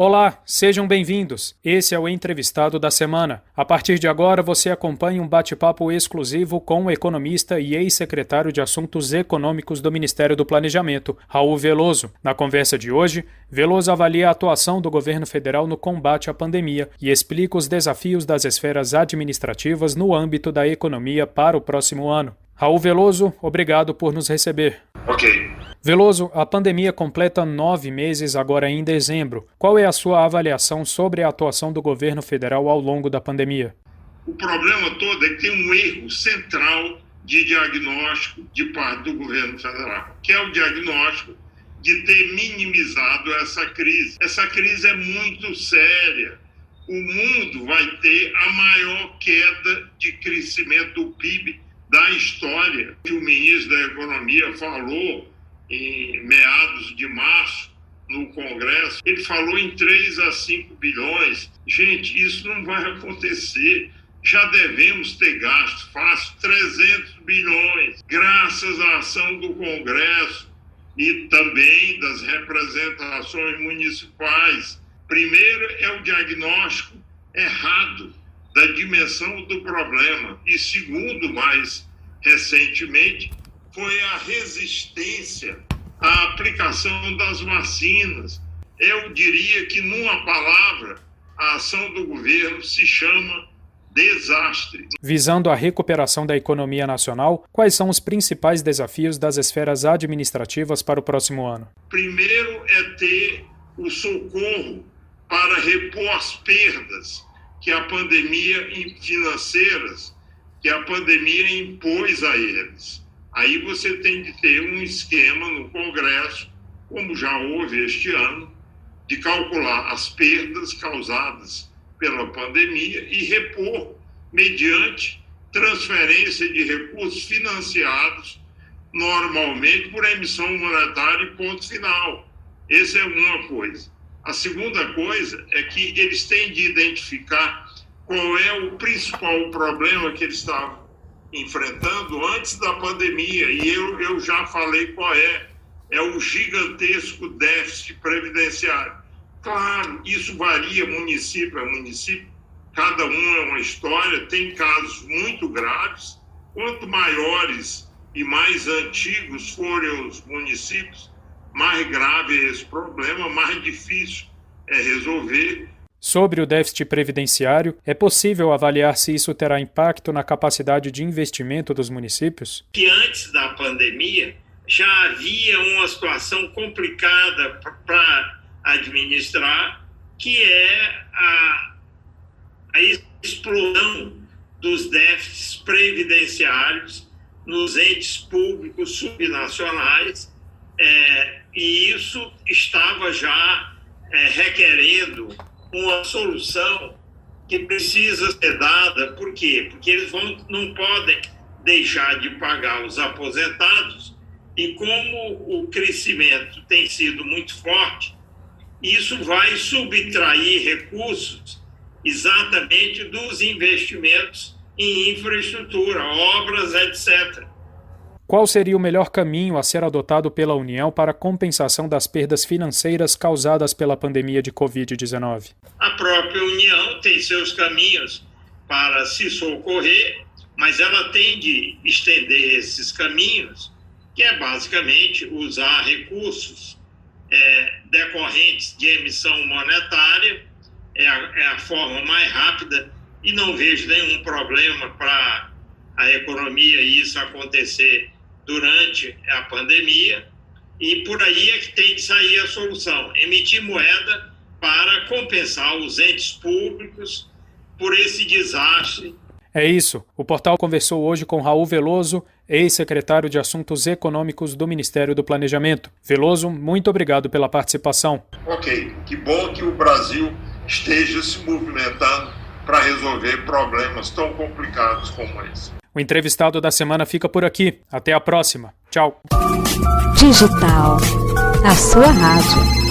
Olá, sejam bem-vindos. Esse é o Entrevistado da Semana. A partir de agora, você acompanha um bate-papo exclusivo com o economista e ex-secretário de Assuntos Econômicos do Ministério do Planejamento, Raul Veloso. Na conversa de hoje, Veloso avalia a atuação do governo federal no combate à pandemia e explica os desafios das esferas administrativas no âmbito da economia para o próximo ano. Raul Veloso, obrigado por nos receber. Ok. Veloso, a pandemia completa 9 meses agora em dezembro. Qual é a sua avaliação sobre a atuação do governo federal ao longo da pandemia? O problema todo é que tem um erro central de diagnóstico de parte do governo federal, que é o diagnóstico de ter minimizado essa crise. Essa crise é muito séria. O mundo vai ter a maior queda de crescimento do PIB da história, que o ministro da Economia falou em meados de março no Congresso. Ele falou em 3 a 5 bilhões. Gente, isso não vai acontecer. Já devemos ter gasto fácil 300 bilhões, graças à ação do Congresso e também das representações municipais. Primeiro é o diagnóstico errado da dimensão do problema. E segundo, mais recentemente, foi a resistência à aplicação das vacinas. Eu diria que, numa palavra, a ação do governo se chama desastre. Visando a recuperação da economia nacional, quais são os principais desafios das esferas administrativas para o próximo ano? Primeiro é ter o socorro para repor as perdas que a pandemia financeiras, que a pandemia impôs a eles. Aí você tem de ter um esquema no Congresso, como já houve este ano, de calcular as perdas causadas pela pandemia e repor mediante transferência de recursos financiados normalmente por emissão monetária e ponto final. Essa é uma coisa. A segunda coisa é que eles têm de identificar qual é o principal problema que eles estavam enfrentando antes da pandemia, e eu já falei qual é o gigantesco déficit previdenciário. Claro, isso varia município a município, cada um é uma história, tem casos muito graves. Quanto maiores e mais antigos forem os municípios, mais grave é esse problema, mais difícil é resolver. Sobre o déficit previdenciário, é possível avaliar se isso terá impacto na capacidade de investimento dos municípios? Que antes da pandemia já havia uma situação complicada para administrar, que é a explosão dos déficits previdenciários nos entes públicos subnacionais, e isso estava já requerendo uma solução que precisa ser dada. Por quê? Porque eles não podem deixar de pagar os aposentados, e como o crescimento tem sido muito forte, isso vai subtrair recursos exatamente dos investimentos em infraestrutura, obras, etc. Qual seria o melhor caminho a ser adotado pela União para a compensação das perdas financeiras causadas pela pandemia de Covid-19? A própria União tem seus caminhos para se socorrer, mas ela tem de estender esses caminhos, que é basicamente usar recursos decorrentes de emissão monetária, é a forma mais rápida, e não vejo nenhum problema para a economia isso acontecer durante a pandemia, e por aí é que tem de sair a solução, emitir moeda para compensar os entes públicos por esse desastre. É isso. O portal conversou hoje com Raul Veloso, ex-secretário de Assuntos Econômicos do Ministério do Planejamento. Veloso, muito obrigado pela participação. Ok, que bom que o Brasil esteja se movimentando para resolver problemas tão complicados como esse. O Entrevistado da Semana fica por aqui. Até a próxima. Tchau. Digital, a sua rádio.